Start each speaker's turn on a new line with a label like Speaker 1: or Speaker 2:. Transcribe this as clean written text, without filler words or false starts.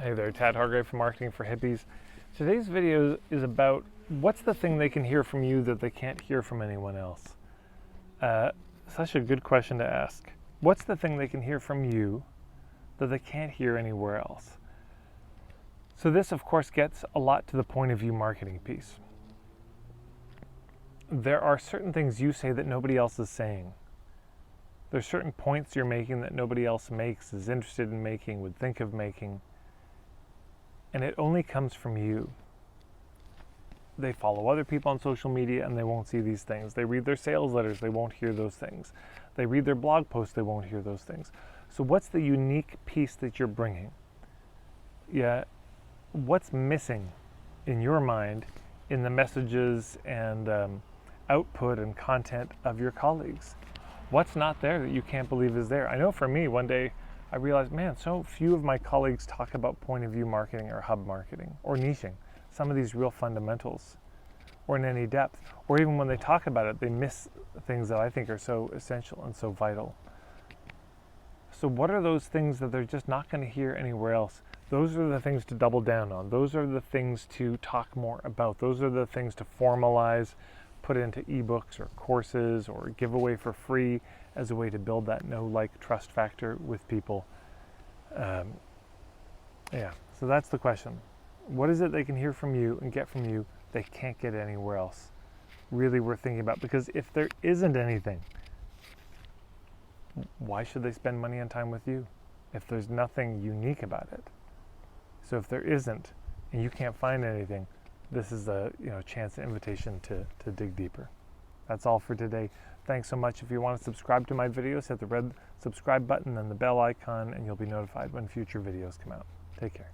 Speaker 1: Hey there, Tad Hargrave from Marketing for Hippies. Today's video is about what's the thing they can hear from you that they can't hear from anyone else. Such a good question to ask. What's the thing they can hear from you that they can't hear anywhere else? So this, of course, gets a lot to the point of view marketing piece. There are certain things you say that nobody else is saying. There's certain points you're making that nobody else makes, is interested in making, would think of making. And it only comes from you. They follow other people on social media and they won't see these things. They read their sales letters, they won't hear those things. They read their blog posts, they won't hear those things. So what's the unique piece that you're bringing? Yeah, what's missing in your mind in the messages and output and content of your colleagues? What's not there that you can't believe is there? I know for me, one day, I realized, man, so few of my colleagues talk about point of view marketing or hub marketing or niching, some of these real fundamentals, or in any depth. Or even when they talk about it, they miss things that I think are so essential and so vital. So what are those things that they're just not going to hear anywhere else? Those are the things to double down on. Those are the things to talk more about. Those are the things to formalize, put into ebooks or courses or give away for free as a way to build that know, like, trust factor with people. So that's the question. What is it they can hear from you and get from you they can't get anywhere else? Really worth thinking about, because if there isn't anything, why should they spend money and time with you if there's nothing unique about it? So if there isn't and you can't find anything, this is a chance, an invitation to dig deeper. That's all for today. Thanks so much. If you want to subscribe to my videos, hit the red subscribe button and the bell icon, and you'll be notified when future videos come out. Take care.